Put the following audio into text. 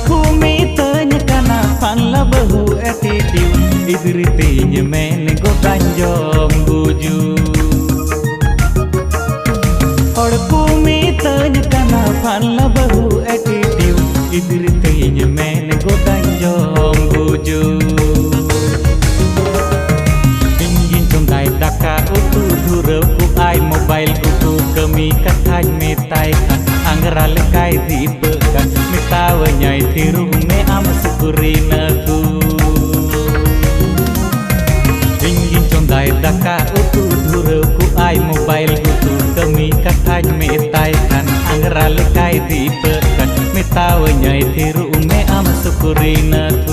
Kumi tanya kana panla bahu attitude Idritinya men go tanjom buju Kumi tanya kana panla bahu attitude Idritinya men go tanjom buju Ingin comdai daka utu dhura ku ai mobile utu kami kathai metai kan angara lekai dibekan mitawa nyai tiru me am syukurina ku Ingin comdai daka utu dhura ku ai mobile utu kami kathai metai kan angara lekai dibekan mitawa nyai tiru me am syukurina ku